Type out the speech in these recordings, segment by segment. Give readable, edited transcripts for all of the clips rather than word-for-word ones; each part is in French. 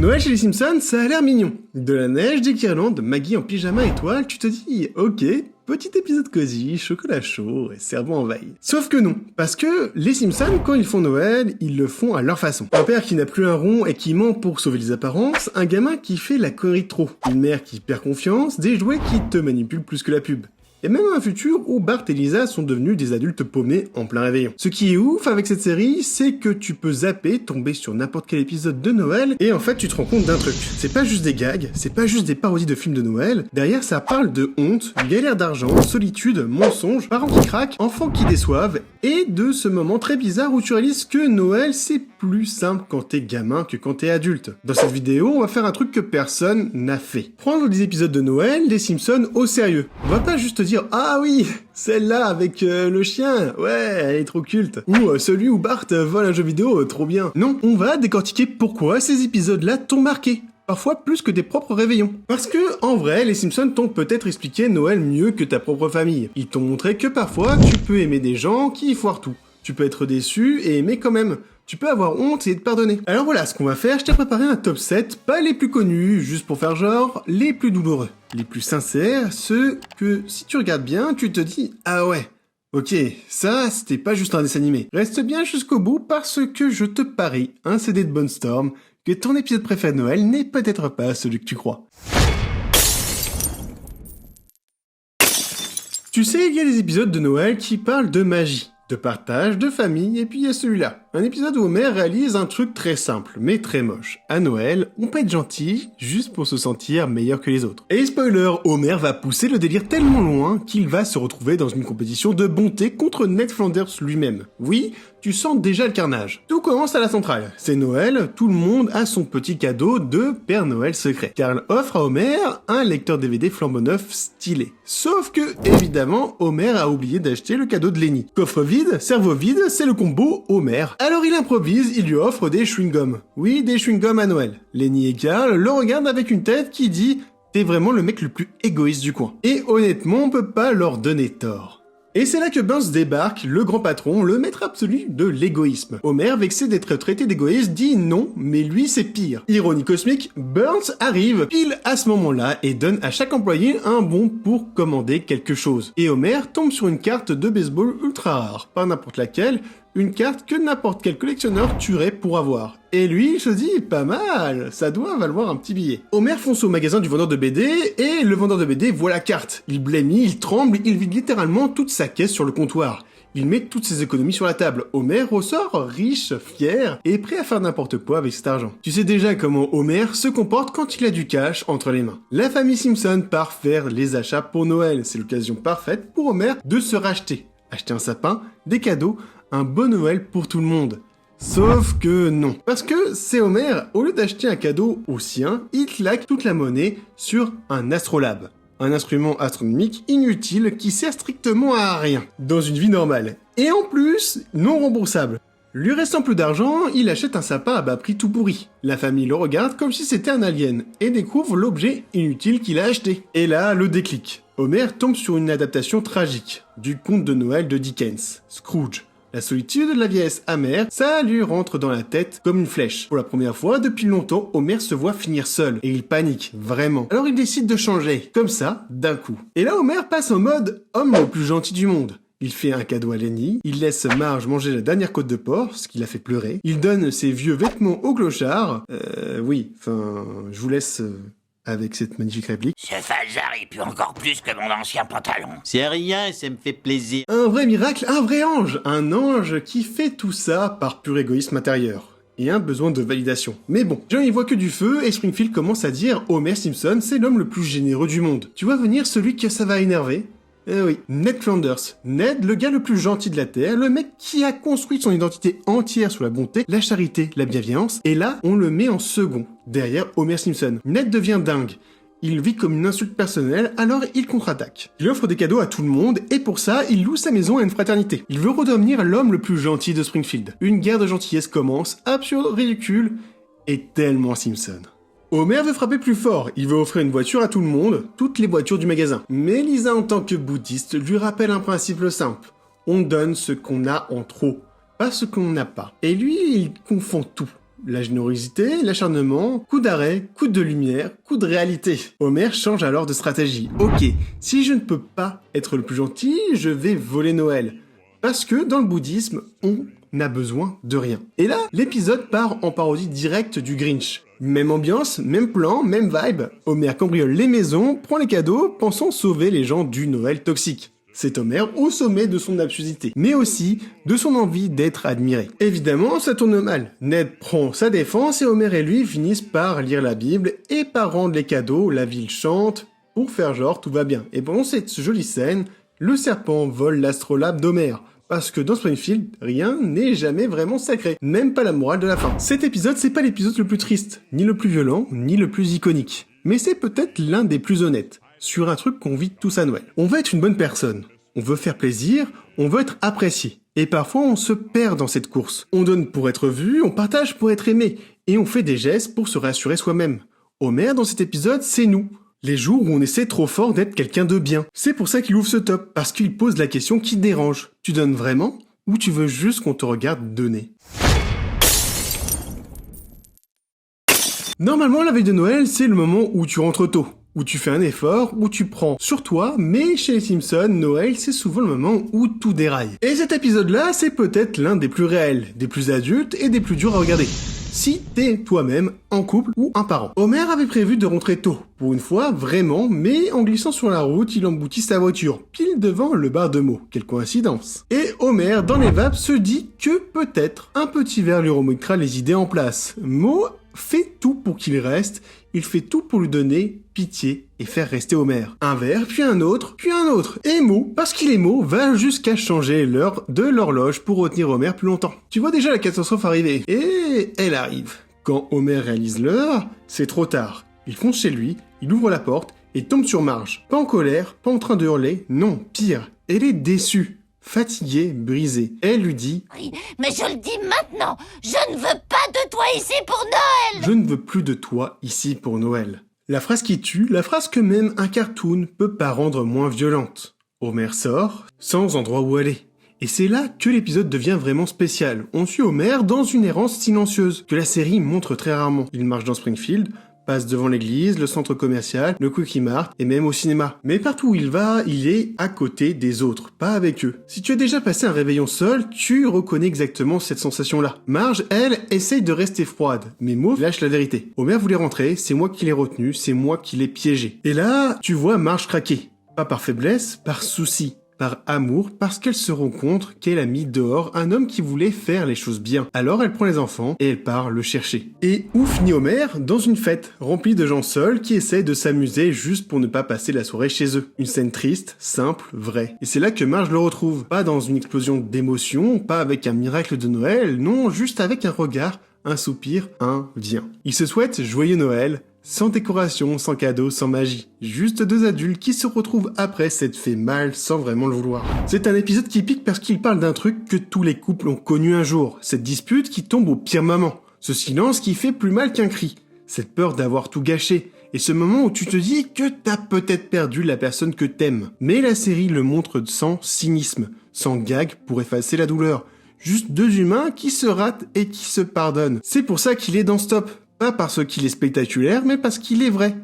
Noël chez les Simpsons, ça a l'air mignon. De la neige, des guirlandes, Maggie en pyjama étoile, tu te dis, ok, petit épisode cosy, chocolat chaud, et cerveau en veille. Sauf que non, parce que les Simpsons, quand ils font Noël, ils le font à leur façon. Un père qui n'a plus un rond et qui ment pour sauver les apparences, un gamin qui fait la connerie de trop, une mère qui perd confiance, des jouets qui te manipulent plus que la pub. Et même un futur où Bart et Lisa sont devenus des adultes paumés en plein réveillon. Ce qui est ouf avec cette série, c'est que tu peux zapper, tomber sur n'importe quel épisode de Noël, et en fait tu te rends compte d'un truc. C'est pas juste des gags, c'est pas juste des parodies de films de Noël, derrière ça parle de honte, galère d'argent, solitude, mensonges, parents qui craquent, enfants qui déçoivent, et de ce moment très bizarre où tu réalises que Noël c'est plus simple quand t'es gamin que quand t'es adulte. Dans cette vidéo, on va faire un truc que personne n'a fait. Prendre des épisodes de Noël des Simpsons au sérieux. On va pas juste dire « Ah oui, celle-là avec le chien, ouais, elle est trop culte. » Ou celui où Bart vole un jeu vidéo, trop bien. Non, on va décortiquer pourquoi ces épisodes-là t'ont marqué. Parfois plus que tes propres réveillons. Parce que, en vrai, les Simpsons t'ont peut-être expliqué Noël mieux que ta propre famille. Ils t'ont montré que parfois, tu peux aimer des gens qui foirent tout. Tu peux être déçu et aimer quand même. Tu peux avoir honte et te pardonner. Alors voilà, ce qu'on va faire, je t'ai préparé un top 7, pas les plus connus, juste pour faire genre, les plus douloureux. Les plus sincères, ceux que, si tu regardes bien, tu te dis « Ah ouais, ok, ça, c'était pas juste un dessin animé. » Reste bien jusqu'au bout parce que je te parie, un CD de Bonne Storm, que ton épisode préféré de Noël n'est peut-être pas celui que tu crois. Tu sais, il y a des épisodes de Noël qui parlent de magie, de partage, de famille, et puis il y a celui-là. Un épisode où Homer réalise un truc très simple, mais très moche. À Noël, on peut être gentil, juste pour se sentir meilleur que les autres. Et spoiler, Homer va pousser le délire tellement loin qu'il va se retrouver dans une compétition de bonté contre Ned Flanders lui-même. Oui, tu sens déjà le carnage. Tout commence à la centrale. C'est Noël, tout le monde a son petit cadeau de Père Noël secret. Carl offre à Homer un lecteur DVD flambant neuf stylé. Sauf que, évidemment, Homer a oublié d'acheter le cadeau de Lenny. Coffre vide, cerveau vide, c'est le combo Homer. Alors il improvise, il lui offre des chewing-gums. Oui, des chewing-gums à Noël. Lenny et Carl le regardent avec une tête qui dit « T'es vraiment le mec le plus égoïste du coin. » Et honnêtement, on peut pas leur donner tort. Et c'est là que Burns débarque, le grand patron, le maître absolu de l'égoïsme. Homer, vexé d'être traité d'égoïste, dit non, mais lui c'est pire. Ironie cosmique, Burns arrive pile à ce moment-là et donne à chaque employé un bon pour commander quelque chose. Et Homer tombe sur une carte de baseball ultra rare, pas n'importe laquelle, une carte que n'importe quel collectionneur tuerait pour avoir. Et lui, il se dit, pas mal, ça doit valoir un petit billet. Homer fonce au magasin du vendeur de BD, et le vendeur de BD voit la carte. Il blêmit, il tremble, il vide littéralement toute sa caisse sur le comptoir. Il met toutes ses économies sur la table. Homer ressort riche, fier, et prêt à faire n'importe quoi avec cet argent. Tu sais déjà comment Homer se comporte quand il a du cash entre les mains. La famille Simpson part faire les achats pour Noël. C'est l'occasion parfaite pour Homer de se racheter. Acheter un sapin, des cadeaux, un bon Noël pour tout le monde. Sauf que non. Parce que c'est Homer, au lieu d'acheter un cadeau au sien, il claque toute la monnaie sur un astrolabe. Un instrument astronomique inutile qui sert strictement à rien dans une vie normale. Et en plus, non remboursable. Lui restant plus d'argent, il achète un sapin à bas prix tout pourri. La famille le regarde comme si c'était un alien et découvre l'objet inutile qu'il a acheté. Et là, le déclic. Homer tombe sur une adaptation tragique du conte de Noël de Dickens, Scrooge. La solitude de la vieillesse amère, ça lui rentre dans la tête comme une flèche. Pour la première fois depuis longtemps, Homer se voit finir seul, et il panique, vraiment. Alors il décide de changer, comme ça, d'un coup. Et là Homer passe en mode homme le plus gentil du monde. Il fait un cadeau à Lenny, il laisse Marge manger la dernière côte de porc, ce qui l'a fait pleurer. Il donne ses vieux vêtements au clochard. Je vous laisse... avec cette magnifique réplique. Ce phasard est plus encore plus que mon ancien pantalon. C'est rien, ça me fait plaisir. Un vrai miracle, un vrai ange. Un ange qui fait tout ça par pur égoïsme intérieur. Et un besoin de validation. Mais bon, John y voit que du feu et Springfield commence à dire Homer Simpson, c'est l'homme le plus généreux du monde. Tu vois venir celui que ça va énerver ? Eh oui, Ned Flanders. Ned, le gars le plus gentil de la Terre, le mec qui a construit son identité entière sur la bonté, la charité, la bienveillance, et là, on le met en second, derrière Homer Simpson. Ned devient dingue. Il vit comme une insulte personnelle, alors il contre-attaque. Il offre des cadeaux à tout le monde, et pour ça, il loue sa maison à une fraternité. Il veut redevenir l'homme le plus gentil de Springfield. Une guerre de gentillesse commence, absurde, ridicule, et tellement Simpson. Homer veut frapper plus fort, il veut offrir une voiture à tout le monde, toutes les voitures du magasin. Mais Lisa en tant que bouddhiste lui rappelle un principe simple. On donne ce qu'on a en trop, pas ce qu'on n'a pas. Et lui, il confond tout. La générosité, l'acharnement, coup d'arrêt, coup de lumière, coup de réalité. Homer change alors de stratégie. Ok, si je ne peux pas être le plus gentil, je vais voler Noël. Parce que dans le bouddhisme, on n'a besoin de rien. Et là, l'épisode part en parodie directe du Grinch. Même ambiance, même plan, même vibe. Homer cambriole les maisons, prend les cadeaux, pensant sauver les gens du Noël toxique. C'est Homer au sommet de son absurdité, mais aussi de son envie d'être admiré. Évidemment, ça tourne mal. Ned prend sa défense et Homer et lui finissent par lire la Bible et par rendre les cadeaux, la ville chante, pour faire genre tout va bien. Et pendant cette jolie scène, le serpent vole l'astrolabe d'Homer. Parce que dans Springfield, rien n'est jamais vraiment sacré, même pas la morale de la fin. Cet épisode, c'est pas l'épisode le plus triste, ni le plus violent, ni le plus iconique. Mais c'est peut-être l'un des plus honnêtes, sur un truc qu'on vit tous à Noël. On veut être une bonne personne, on veut faire plaisir, on veut être apprécié. Et parfois on se perd dans cette course. On donne pour être vu, on partage pour être aimé, et on fait des gestes pour se rassurer soi-même. Homer, dans cet épisode, c'est nous. Les jours où on essaie trop fort d'être quelqu'un de bien. C'est pour ça qu'il ouvre ce top, parce qu'il pose la question qui dérange. Tu donnes vraiment ou tu veux juste qu'on te regarde donner? Normalement, la veille de Noël, c'est le moment où tu rentres tôt, où tu fais un effort, où tu prends sur toi, mais chez les Simpsons, Noël, c'est souvent le moment où tout déraille. Et cet épisode-là, c'est peut-être l'un des plus réels, des plus adultes et des plus durs à regarder. Si t'es toi-même en couple ou un parent. Homer avait prévu de rentrer tôt, pour une fois vraiment, mais en glissant sur la route, il emboutit sa voiture, pile devant le bar de Moe. Quelle coïncidence. Et Homer, dans les vapes, se dit que peut-être un petit verre lui remettra les idées en place. Moe fait tout pour qu'il reste, il fait tout pour lui donner pitié et faire rester Homer. Un verre, puis un autre, puis un autre. Et Moe, parce qu'il est Moe, va jusqu'à changer l'heure de l'horloge pour retenir Homer plus longtemps. Tu vois déjà la catastrophe arriver. Et elle arrive. Quand Homer réalise l'heure, c'est trop tard. Il fonce chez lui, il ouvre la porte et tombe sur Marge. Pas en colère, pas en train de hurler, non, pire. Elle est déçue, fatiguée, brisée. Elle lui dit « Oui, mais je le dis maintenant, je ne veux pas de toi ici pour Noël !»« Je ne veux plus de toi ici pour Noël. » La phrase qui tue, la phrase que même un cartoon peut pas rendre moins violente. Homer sort, sans endroit où aller. Et c'est là que l'épisode devient vraiment spécial. On suit Homer dans une errance silencieuse, que la série montre très rarement. Il marche dans Springfield, passe devant l'église, le centre commercial, le Quickie Mart et même au cinéma. Mais partout où il va, il est à côté des autres, pas avec eux. Si tu as déjà passé un réveillon seul, tu reconnais exactement cette sensation-là. Marge, elle, essaye de rester froide, mais Moe lâche la vérité. Homer voulait rentrer, c'est moi qui l'ai retenu, c'est moi qui l'ai piégé. Et là, tu vois Marge craquer. Pas par faiblesse, par souci. Par amour, parce qu'elle se rend compte qu'elle a mis dehors un homme qui voulait faire les choses bien. Alors elle prend les enfants et elle part le chercher. Et où finit Homer? Dans une fête, remplie de gens seuls qui essaient de s'amuser juste pour ne pas passer la soirée chez eux. Une scène triste, simple, vraie. Et c'est là que Marge le retrouve. Pas dans une explosion d'émotions, pas avec un miracle de Noël, non, juste avec un regard, un soupir, un viens. Il se souhaite joyeux Noël, sans décoration, sans cadeau, sans magie. Juste deux adultes qui se retrouvent après s'être fait mal sans vraiment le vouloir. C'est un épisode qui pique parce qu'il parle d'un truc que tous les couples ont connu un jour. Cette dispute qui tombe au pire moment. Ce silence qui fait plus mal qu'un cri. Cette peur d'avoir tout gâché. Et ce moment où tu te dis que t'as peut-être perdu la personne que t'aimes. Mais la série le montre sans cynisme, sans gag pour effacer la douleur. Juste deux humains qui se ratent et qui se pardonnent. C'est pour ça qu'il est dans Stop. Pas parce qu'il est spectaculaire, mais parce qu'il est vrai.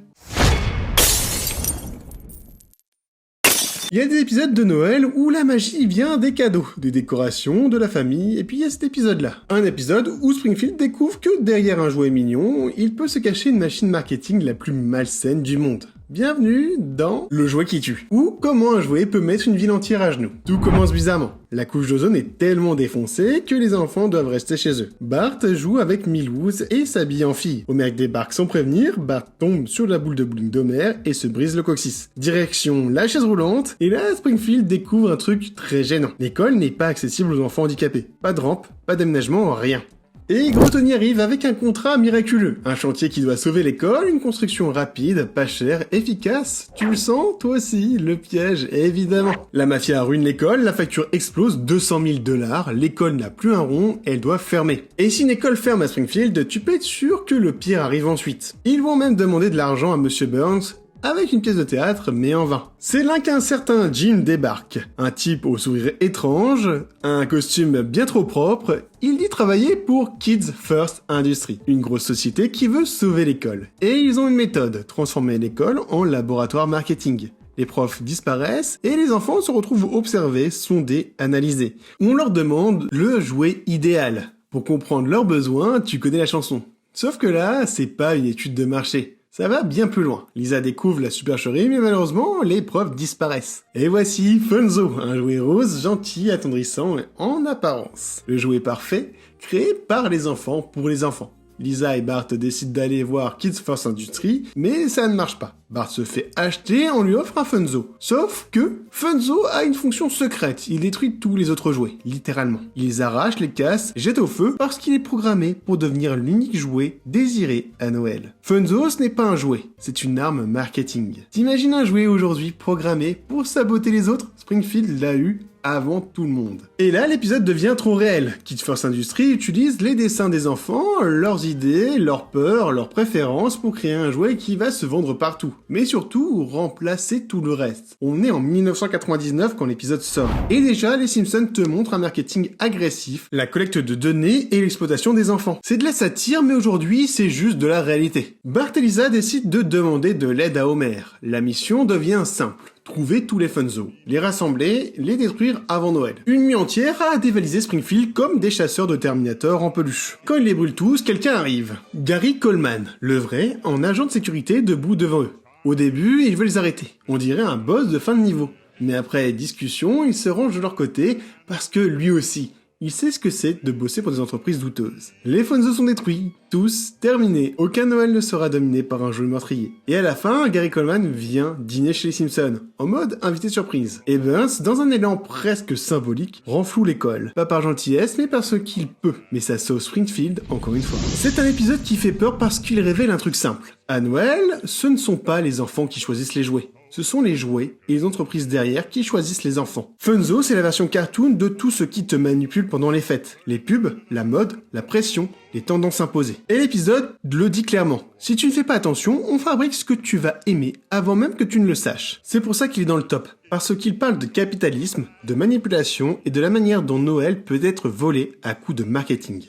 Il y a des épisodes de Noël où la magie vient des cadeaux, des décorations, de la famille, et puis il y a cet épisode-là. Un épisode où Springfield découvre que derrière un jouet mignon, il peut se cacher une machine marketing la plus malsaine du monde. Bienvenue dans Le jouet qui tue, ou comment un jouet peut mettre une ville entière à genoux. Tout commence bizarrement. La couche d'ozone est tellement défoncée que les enfants doivent rester chez eux. Bart joue avec Milhouse et s'habille en fille. Homer débarque sans prévenir, Bart tombe sur la boule de bowling d'Homer et se brise le coccyx. Direction la chaise roulante, et là Springfield découvre un truc très gênant. L'école n'est pas accessible aux enfants handicapés. Pas de rampe, pas d'aménagement, rien. Et Gros Tony arrive avec un contrat miraculeux. Un chantier qui doit sauver l'école, une construction rapide, pas chère, efficace. Tu le sens, toi aussi, le piège, évidemment. La mafia ruine l'école, la facture explose, 200 000 $, l'école n'a plus un rond, elle doit fermer. Et si une école ferme à Springfield, tu peux être sûr que le pire arrive ensuite. Ils vont même demander de l'argent à Monsieur Burns, avec une pièce de théâtre, mais en vain. C'est là qu'un certain Jim débarque. Un type au sourire étrange, un costume bien trop propre, il dit travailler pour Kids First Industry, une grosse société qui veut sauver l'école. Et ils ont une méthode, transformer l'école en laboratoire marketing. Les profs disparaissent et les enfants se retrouvent observés, sondés, analysés. On leur demande le jouet idéal. Pour comprendre leurs besoins, tu connais la chanson. Sauf que là, c'est pas une étude de marché. Ça va bien plus loin. Lisa découvre la supercherie, mais malheureusement, les profs disparaissent. Et voici Funzo, un jouet rose, gentil, attendrissant et en apparence. Le jouet parfait, créé par les enfants pour les enfants. Lisa et Bart décident d'aller voir Kids First Industry, mais ça ne marche pas. Bart se fait acheter, on lui offre un Funzo. Sauf que Funzo a une fonction secrète, il détruit tous les autres jouets, littéralement. Il les arrache, les casse, jette au feu, parce qu'il est programmé pour devenir l'unique jouet désiré à Noël. Funzo, ce n'est pas un jouet, c'est une arme marketing. T'imagines un jouet aujourd'hui programmé pour saboter les autres? Springfield l'a eu avant tout le monde. Et là, l'épisode devient trop réel. Kids First Industry utilise les dessins des enfants, leurs idées, leurs peurs, leurs préférences pour créer un jouet qui va se vendre partout. Mais surtout, remplacer tout le reste. On est en 1999 quand l'épisode sort. Et déjà, les Simpsons te montrent un marketing agressif, la collecte de données et l'exploitation des enfants. C'est de la satire, mais aujourd'hui, c'est juste de la réalité. Bart et Lisa décident de demander de l'aide à Homer. La mission devient simple. Trouver tous les Funzo, les rassembler, les détruire avant Noël. Une nuit entière à dévaliser Springfield comme des chasseurs de Terminator en peluche. Quand ils les brûlent tous, quelqu'un arrive. Gary Coleman, le vrai, en agent de sécurité debout devant eux. Au début, il veut les arrêter. On dirait un boss de fin de niveau. Mais après discussion, il se range de leur côté parce que lui aussi, il sait ce que c'est de bosser pour des entreprises douteuses. Les Funzo sont détruits, tous terminés. Aucun Noël ne sera dominé par un jeu meurtrier. Et à la fin, Gary Coleman vient dîner chez les Simpsons, en mode invité surprise. Et Burns, dans un élan presque symbolique, renfloue l'école. Pas par gentillesse, mais parce qu'il peut. Mais ça sauve Springfield, encore une fois. C'est un épisode qui fait peur parce qu'il révèle un truc simple. À Noël, ce ne sont pas les enfants qui choisissent les jouets. Ce sont les jouets et les entreprises derrière qui choisissent les enfants. Funzo, c'est la version cartoon de tout ce qui te manipule pendant les fêtes. Les pubs, la mode, la pression, les tendances imposées. Et l'épisode le dit clairement. Si tu ne fais pas attention, on fabrique ce que tu vas aimer avant même que tu ne le saches. C'est pour ça qu'il est dans le top. Parce qu'il parle de capitalisme, de manipulation et de la manière dont Noël peut être volé à coups de marketing.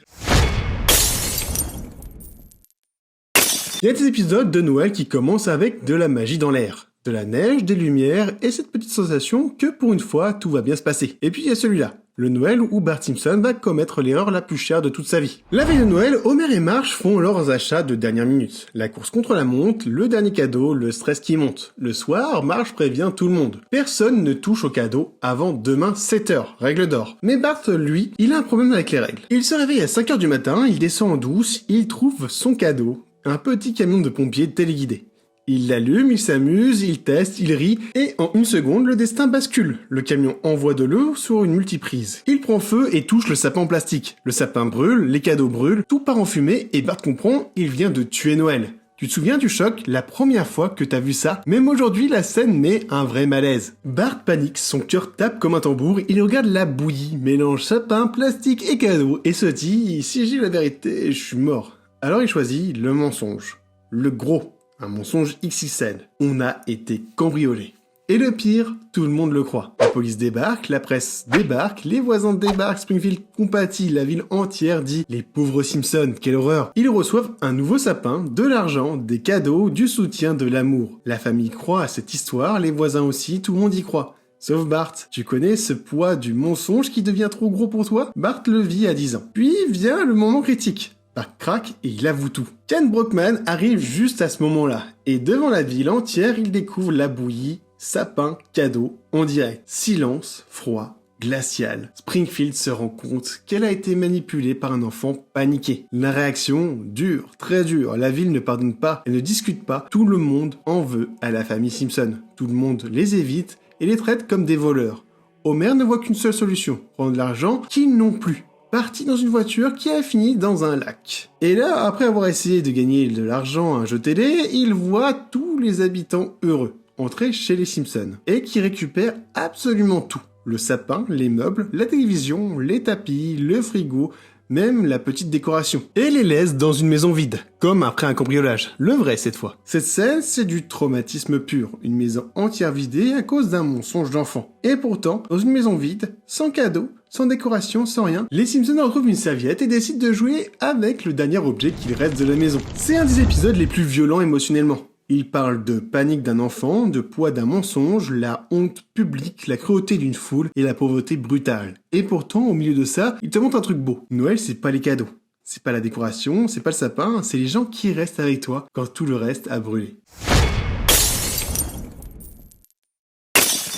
Il y a des épisodes de Noël qui commencent avec de la magie dans l'air. De la neige, des lumières et cette petite sensation que pour une fois tout va bien se passer. Et puis il y a celui-là, le Noël où Bart Simpson va commettre l'erreur la plus chère de toute sa vie. La veille de Noël, Homer et Marge font leurs achats de dernière minute. La course contre la montre, le dernier cadeau, le stress qui monte. Le soir, Marge prévient tout le monde. Personne ne touche au cadeau avant demain 7h, règle d'or. Mais Bart, lui, il a un problème avec les règles. Il se réveille à 5h du matin, il descend en douce, il trouve son cadeau, un petit camion de pompiers téléguidé. Il l'allume, il s'amuse, il teste, il rit, et en une seconde, le destin bascule. Le camion envoie de l'eau sur une multiprise. Il prend feu et touche le sapin en plastique. Le sapin brûle, les cadeaux brûlent, tout part en fumée, et Bart comprend, il vient de tuer Noël. Tu te souviens du choc, la première fois que t'as vu ça? Même aujourd'hui, la scène met un vrai malaise. Bart panique, son cœur tape comme un tambour, il regarde la bouillie, mélange sapin, plastique et cadeaux, et se dit, si j'ai la vérité, je suis mort. Alors il choisit le mensonge. Le gros. Un mensonge XXL. On a été cambriolé. Et le pire, tout le monde le croit. La police débarque, la presse débarque, les voisins débarquent, Springfield compatit, la ville entière dit « Les pauvres Simpsons, quelle horreur !» Ils reçoivent un nouveau sapin, de l'argent, des cadeaux, du soutien, de l'amour. La famille croit à cette histoire, les voisins aussi, tout le monde y croit. Sauf Bart. Tu connais ce poids du mensonge qui devient trop gros pour toi? Bart le vit à 10 ans. Puis vient le moment critique. Bart craque et il avoue tout. Ken Brockman arrive juste à ce moment-là. Et devant la ville entière, il découvre la bouillie, sapin, cadeau, en direct. Silence, froid, glacial. Springfield se rend compte qu'elle a été manipulée par un enfant paniqué. La réaction, dure, très dure. La ville ne pardonne pas, elle ne discute pas. Tout le monde en veut à la famille Simpson. Tout le monde les évite et les traite comme des voleurs. Homer ne voit qu'une seule solution, prendre l'argent qu'ils n'ont plus. Parti dans une voiture qui a fini dans un lac. Et là, après avoir essayé de gagner de l'argent à un jeu télé, il voit tous les habitants heureux entrer chez les Simpsons et qui récupèrent absolument tout. Le sapin, les meubles, la télévision, les tapis, le frigo, même la petite décoration, et les laisse dans une maison vide, comme après un cambriolage, le vrai cette fois. Cette scène, c'est du traumatisme pur, une maison entière vidée à cause d'un mensonge d'enfant. Et pourtant, dans une maison vide, sans cadeau, sans décoration, sans rien, les Simpsons retrouvent une serviette et décident de jouer avec le dernier objet qu'il reste de la maison. C'est un des épisodes les plus violents émotionnellement. Il parle de panique d'un enfant, de poids d'un mensonge, la honte publique, la cruauté d'une foule et la pauvreté brutale. Et pourtant, au milieu de ça, il te montre un truc beau. Noël, c'est pas les cadeaux. C'est pas la décoration, c'est pas le sapin, c'est les gens qui restent avec toi quand tout le reste a brûlé.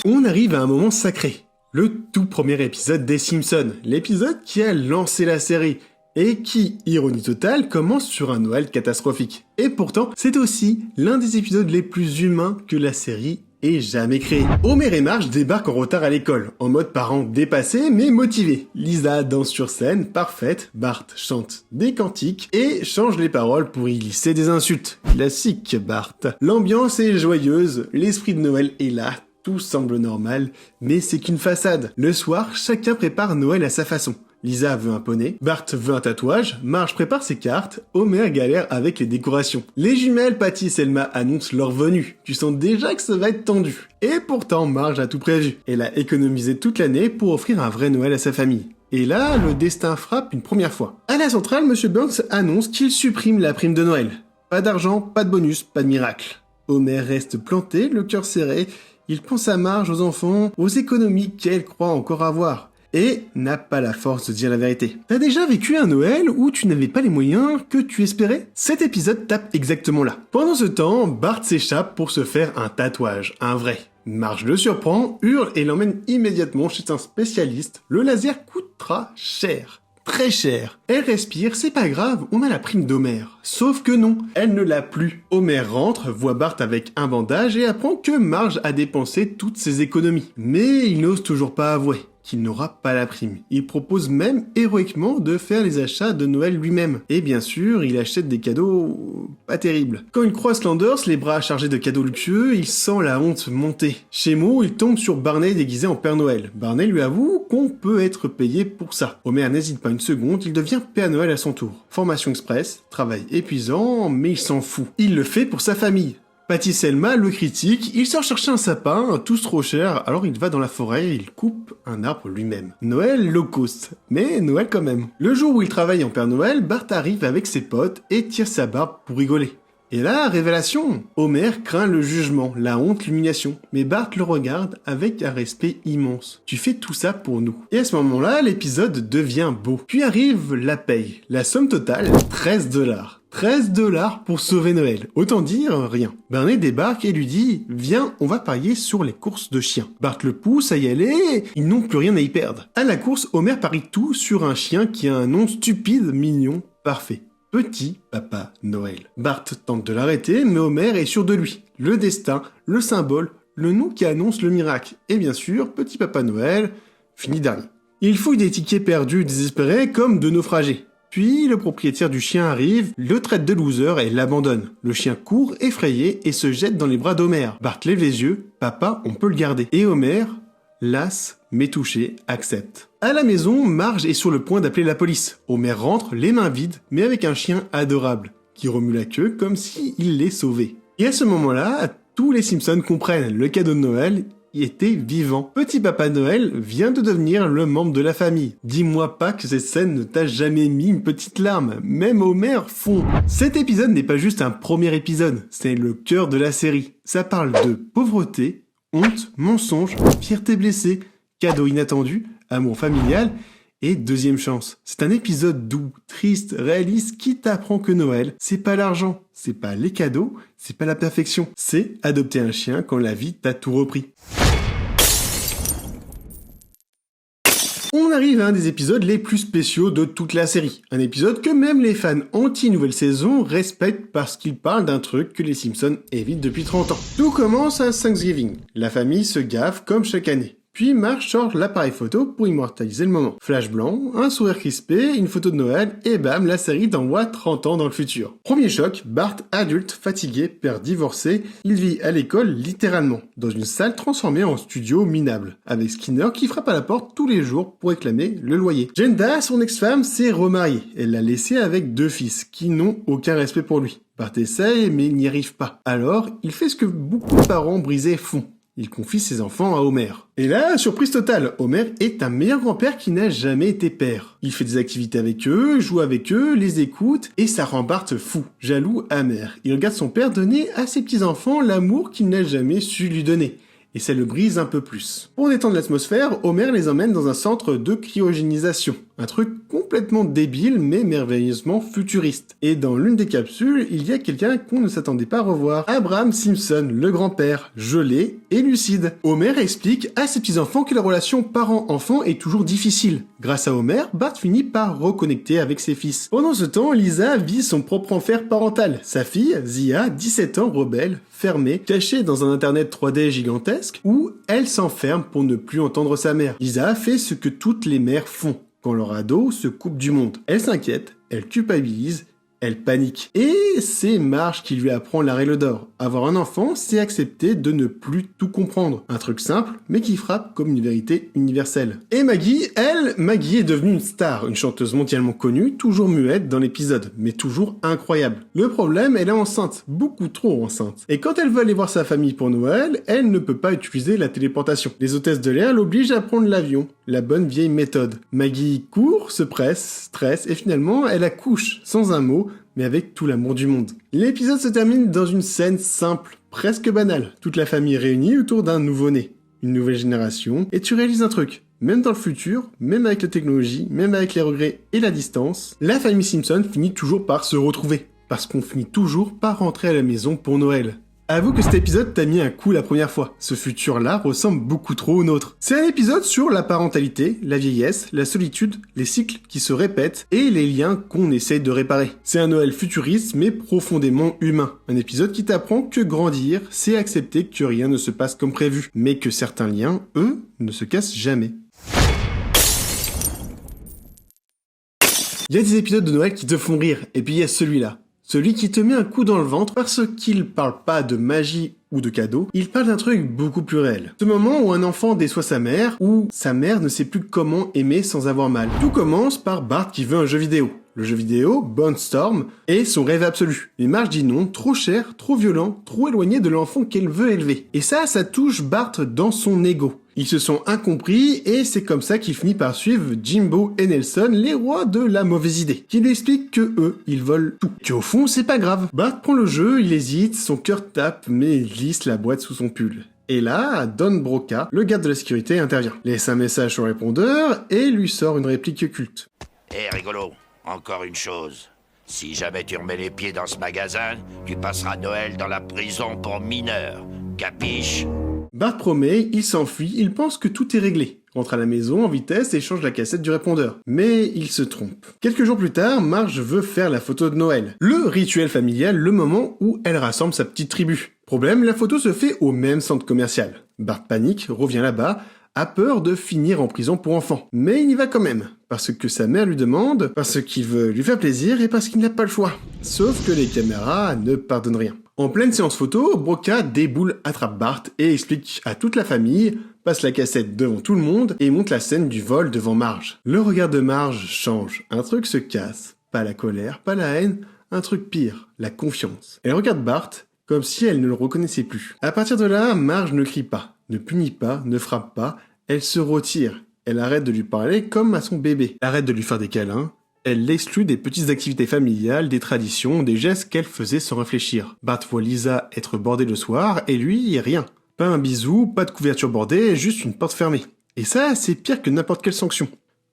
On arrive à un moment sacré. Le tout premier épisode des Simpsons. L'épisode qui a lancé la série. Et qui, ironie totale, commence sur un Noël catastrophique. Et pourtant, c'est aussi l'un des épisodes les plus humains que la série ait jamais créé. Homer et Marge débarquent en retard à l'école, en mode parents dépassés mais motivés. Lisa danse sur scène, parfaite, Bart chante des cantiques et change les paroles pour y glisser des insultes. Classique, Bart. L'ambiance est joyeuse, l'esprit de Noël est là, tout semble normal, mais c'est qu'une façade. Le soir, chacun prépare Noël à sa façon. Lisa veut un poney, Bart veut un tatouage, Marge prépare ses cartes, Homer galère avec les décorations. Les jumelles Patty et Selma annoncent leur venue. Tu sens déjà que ça va être tendu. Et pourtant, Marge a tout prévu. Elle a économisé toute l'année pour offrir un vrai Noël à sa famille. Et là, le destin frappe une première fois. À la centrale, Monsieur Burns annonce qu'il supprime la prime de Noël. Pas d'argent, pas de bonus, pas de miracle. Homer reste planté, le cœur serré. Il pense à Marge, aux enfants, aux économies qu'elle croit encore avoir. Et n'a pas la force de dire la vérité. T'as déjà vécu un Noël où tu n'avais pas les moyens que tu espérais ? Cet épisode tape exactement là. Pendant ce temps, Bart s'échappe pour se faire un tatouage, un vrai. Marge le surprend, hurle et l'emmène immédiatement chez un spécialiste. Le laser coûtera cher. Très cher. Elle respire, c'est pas grave, on a la prime d'Homer. Sauf que non, elle ne l'a plus. Homer rentre, voit Bart avec un bandage et apprend que Marge a dépensé toutes ses économies. Mais il n'ose toujours pas avouer qu'il n'aura pas la prime. Il propose même héroïquement de faire les achats de Noël lui-même. Et bien sûr, il achète des cadeaux pas terribles. Quand il croise Landers, les bras chargés de cadeaux luxueux, il sent la honte monter. Chez Moe, il tombe sur Barney déguisé en Père Noël. Barney lui avoue qu'on peut être payé pour ça. Homer n'hésite pas une seconde, il devient Père Noël à son tour. Formation express, travail épuisant, mais il s'en fout. Il le fait pour sa famille. Patty Selma le critique, il sort chercher un sapin, tous trop cher, alors il va dans la forêt et il coupe un arbre lui-même. Noël low cost, mais Noël quand même. Le jour où il travaille en Père Noël, Bart arrive avec ses potes et tire sa barbe pour rigoler. Et là, révélation, Homer craint le jugement, la honte, l'humiliation, mais Bart le regarde avec un respect immense. Tu fais tout ça pour nous. Et à ce moment-là, l'épisode devient beau. Puis arrive la paye. La somme totale, $13. $13 pour sauver Noël. Autant dire, rien. Barney débarque et lui dit « Viens, on va parier sur les courses de chiens ». Bart le pousse à y aller, ils n'ont plus rien à y perdre. À la course, Homer parie tout sur un chien qui a un nom stupide, mignon, parfait. Petit Papa Noël. Bart tente de l'arrêter, mais Homer est sûr de lui. Le destin, le symbole, le nom qui annonce le miracle. Et bien sûr, Petit Papa Noël finit dernier. Il fouille des tickets perdus désespérés comme de naufragés. Puis, le propriétaire du chien arrive, le traite de loser et l'abandonne. Le chien court, effrayé, et se jette dans les bras d'Homer. Bart lève les yeux, papa, on peut le garder. Et Homer, las, mais touché, accepte. À la maison, Marge est sur le point d'appeler la police. Homer rentre, les mains vides, mais avec un chien adorable, qui remue la queue comme s'il l'ait sauvé. Et à ce moment-là, tous les Simpsons comprennent, le cadeau de Noël était vivant. Petit Papa Noël vient de devenir le membre de la famille. Dis-moi pas que cette scène ne t'a jamais mis une petite larme. Même Homer fond. Cet épisode n'est pas juste un premier épisode, c'est le cœur de la série. Ça parle de pauvreté, honte, mensonge, fierté blessée, cadeau inattendu, amour familial et deuxième chance. C'est un épisode doux, triste, réaliste qui t'apprend que Noël, c'est pas l'argent, c'est pas les cadeaux, c'est pas la perfection. C'est adopter un chien quand la vie t'a tout repris. On arrive à un des épisodes les plus spéciaux de toute la série. Un épisode que même les fans anti-nouvelle saison respectent parce qu'il parle d'un truc que les Simpsons évitent depuis 30 ans. Tout commence à Thanksgiving. La famille se gave comme chaque année. Puis Marge sort l'appareil photo pour immortaliser le moment. Flash blanc, un sourire crispé, une photo de Noël, et bam, la série t'envoie 30 ans dans le futur. Premier choc, Bart, adulte, fatigué, père divorcé, il vit à l'école littéralement, dans une salle transformée en studio minable, avec Skinner qui frappe à la porte tous les jours pour réclamer le loyer. Jenda, son ex-femme, s'est remariée. Elle l'a laissé avec 2 fils, qui n'ont aucun respect pour lui. Bart essaye, mais il n'y arrive pas. Alors, il fait ce que beaucoup de parents brisés font. Il confie ses enfants à Homer. Et là, surprise totale, Homer est un meilleur grand-père qui n'a jamais été père. Il fait des activités avec eux, joue avec eux, les écoute, et ça rend Bart fou, jaloux, amer. Il regarde son père donner à ses petits-enfants l'amour qu'il n'a jamais su lui donner. Et ça le brise un peu plus. Pour détendre l'atmosphère, Homer les emmène dans un centre de cryogénisation. Un truc complètement débile mais merveilleusement futuriste. Et dans l'une des capsules, il y a quelqu'un qu'on ne s'attendait pas à revoir. Abraham Simpson, le grand-père, gelé et lucide. Homer explique à ses petits-enfants que la relation parent-enfant est toujours difficile. Grâce à Homer, Bart finit par reconnecter avec ses fils. Pendant ce temps, Lisa vit son propre enfer parental. Sa fille, Zia, 17 ans, rebelle, fermée, cachée dans un internet 3D gigantesque, où elle s'enferme pour ne plus entendre sa mère. Lisa fait ce que toutes les mères font quand leur ado se coupe du monde. Elle s'inquiète, elle culpabilise, elle panique. Et c'est Marge qui lui apprend la règle d'or. Avoir un enfant, c'est accepter de ne plus tout comprendre. Un truc simple, mais qui frappe comme une vérité universelle. Et Maggie est devenue une star, une chanteuse mondialement connue, toujours muette dans l'épisode, mais toujours incroyable. Le problème, elle est enceinte, beaucoup trop enceinte. Et quand elle veut aller voir sa famille pour Noël, elle ne peut pas utiliser la téléportation. Les hôtesses de l'air l'obligent à prendre l'avion, la bonne vieille méthode. Maggie court, se presse, stresse, et finalement, elle accouche, sans un mot, mais avec tout l'amour du monde. L'épisode se termine dans une scène simple, presque banale. Toute la famille réunie autour d'un nouveau-né, une nouvelle génération, et tu réalises un truc. Même dans le futur, même avec la technologie, même avec les regrets et la distance, la famille Simpson finit toujours par se retrouver. Parce qu'on finit toujours par rentrer à la maison pour Noël. Avoue que cet épisode t'a mis un coup la première fois. Ce futur-là ressemble beaucoup trop au nôtre. C'est un épisode sur la parentalité, la vieillesse, la solitude, les cycles qui se répètent et les liens qu'on essaye de réparer. C'est un Noël futuriste mais profondément humain. Un épisode qui t'apprend que grandir, c'est accepter que rien ne se passe comme prévu, mais que certains liens, eux, ne se cassent jamais. Il y a des épisodes de Noël qui te font rire, et puis il y a celui-là. Celui qui te met un coup dans le ventre parce qu'il parle pas de magie ou de cadeaux, il parle d'un truc beaucoup plus réel. Ce moment où un enfant déçoit sa mère, où sa mère ne sait plus comment aimer sans avoir mal. Tout commence par Bart qui veut un jeu vidéo. Le jeu vidéo, Bonestorm, est son rêve absolu. Mais Marge dit non, trop cher, trop violent, trop éloigné de l'enfant qu'elle veut élever. Et ça touche Bart dans son ego. Ils se sont incompris et c'est comme ça qu'il finit par suivre Jimbo et Nelson, les rois de la mauvaise idée, qui lui expliquent que eux, ils veulent tout. Qu'au fond, c'est pas grave. Bart prend le jeu, il hésite, son cœur tape, mais il glisse la boîte sous son pull. Et là, Don Broca, le garde de la sécurité, intervient, laisse un message sur le répondeur et lui sort une réplique culte. Hé, rigolo, encore une chose. Si jamais tu remets les pieds dans ce magasin, tu passeras Noël dans la prison pour mineurs. Capiche ? Bart promet, il s'enfuit, il pense que tout est réglé. Rentre à la maison en vitesse et change la cassette du répondeur. Mais il se trompe. Quelques jours plus tard, Marge veut faire la photo de Noël. Le rituel familial, le moment où elle rassemble sa petite tribu. Problème, la photo se fait au même centre commercial. Bart panique, revient là-bas, a peur de finir en prison pour enfants. Mais il y va quand même. Parce que sa mère lui demande, parce qu'il veut lui faire plaisir et parce qu'il n'a pas le choix. Sauf que les caméras ne pardonnent rien. En pleine séance photo, Broca déboule, attrape Bart et explique à toute la famille, passe la cassette devant tout le monde et monte la scène du vol devant Marge. Le regard de Marge change, un truc se casse. Pas la colère, pas la haine, un truc pire, la confiance. Elle regarde Bart comme si elle ne le reconnaissait plus. À partir de là, Marge ne crie pas, ne punit pas, ne frappe pas, elle se retire. Elle arrête de lui parler comme à son bébé. Elle arrête de lui faire des câlins. Elle l'exclut des petites activités familiales, des traditions, des gestes qu'elle faisait sans réfléchir. Bart voit Lisa être bordée le soir, et lui, rien. Pas un bisou, pas de couverture bordée, juste une porte fermée. Et ça, c'est pire que n'importe quelle sanction.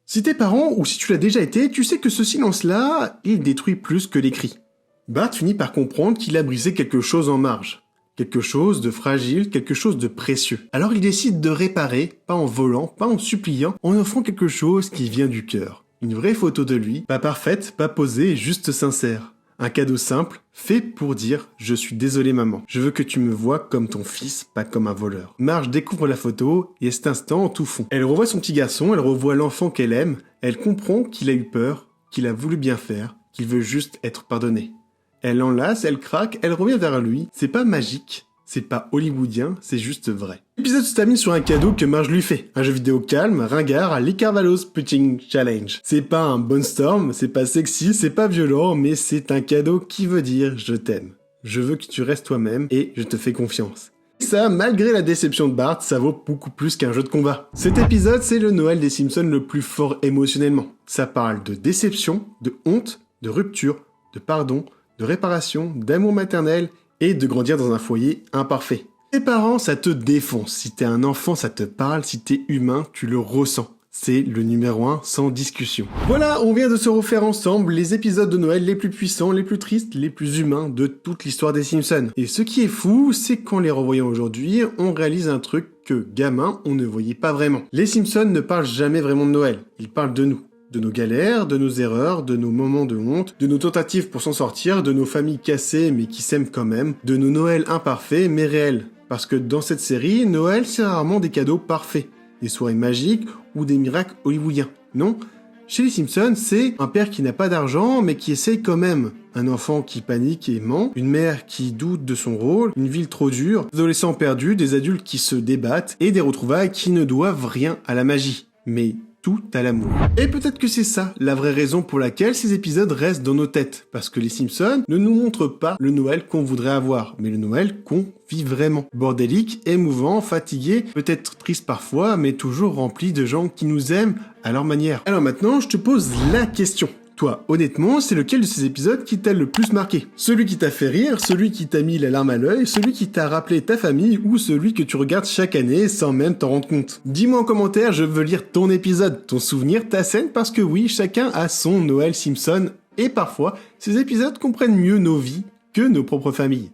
Si t'es parent, ou si tu l'as déjà été, tu sais que ce silence-là, il détruit plus que les cris. Bart finit par comprendre qu'il a brisé quelque chose en Marge. Quelque chose de fragile, quelque chose de précieux. Alors il décide de réparer, pas en volant, pas en suppliant, en offrant quelque chose qui vient du cœur. Une vraie photo de lui, pas parfaite, pas posée, juste sincère. Un cadeau simple, fait pour dire « Je suis désolé maman, je veux que tu me vois comme ton fils, pas comme un voleur ». Marge découvre la photo et à cet instant, tout fond. Elle revoit son petit garçon, elle revoit l'enfant qu'elle aime, elle comprend qu'il a eu peur, qu'il a voulu bien faire, qu'il veut juste être pardonné. Elle l'enlace, elle craque, elle revient vers lui. C'est pas magique, c'est pas hollywoodien, c'est juste vrai. L'épisode se termine sur un cadeau que Marge lui fait. Un jeu vidéo calme, ringard à l'Icarvalos Putting Challenge. C'est pas un Bone Storm, c'est pas sexy, c'est pas violent, mais c'est un cadeau qui veut dire je t'aime. Je veux que tu restes toi-même et je te fais confiance. Ça, malgré la déception de Bart, ça vaut beaucoup plus qu'un jeu de combat. Cet épisode, c'est le Noël des Simpsons le plus fort émotionnellement. Ça parle de déception, de honte, de rupture, de pardon, de réparation, d'amour maternel et de grandir dans un foyer imparfait. Tes parents, ça te défonce. Si t'es un enfant, ça te parle. Si t'es humain, tu le ressens. C'est le numéro 1 sans discussion. Voilà, on vient de se refaire ensemble les épisodes de Noël les plus puissants, les plus tristes, les plus humains de toute l'histoire des Simpsons. Et ce qui est fou, c'est qu'en les revoyant aujourd'hui, on réalise un truc que, gamin, on ne voyait pas vraiment. Les Simpsons ne parlent jamais vraiment de Noël. Ils parlent de nous. De nos galères, de nos erreurs, de nos moments de honte, de nos tentatives pour s'en sortir, de nos familles cassées mais qui s'aiment quand même, de nos Noëls imparfaits mais réels. Parce que dans cette série, Noël c'est rarement des cadeaux parfaits, des soirées magiques ou des miracles hollywoodiens. Non, chez les Simpsons, c'est un père qui n'a pas d'argent mais qui essaye quand même. Un enfant qui panique et ment, une mère qui doute de son rôle, une ville trop dure, des adolescents perdus, des adultes qui se débattent et des retrouvailles qui ne doivent rien à la magie. Mais tout à l'amour. Et peut-être que c'est ça, la vraie raison pour laquelle ces épisodes restent dans nos têtes. Parce que les Simpsons ne nous montrent pas le Noël qu'on voudrait avoir, mais le Noël qu'on vit vraiment. Bordélique, émouvant, fatigué, peut-être triste parfois, mais toujours rempli de gens qui nous aiment à leur manière. Alors maintenant, je te pose la question. Toi, honnêtement, c'est lequel de ces épisodes qui t'a le plus marqué? Celui qui t'a fait rire, celui qui t'a mis la larme à l'œil, celui qui t'a rappelé ta famille ou celui que tu regardes chaque année sans même t'en rendre compte? Dis-moi en commentaire, je veux lire ton épisode, ton souvenir, ta scène, parce que oui, chacun a son Noël Simpson et parfois, ces épisodes comprennent mieux nos vies que nos propres familles.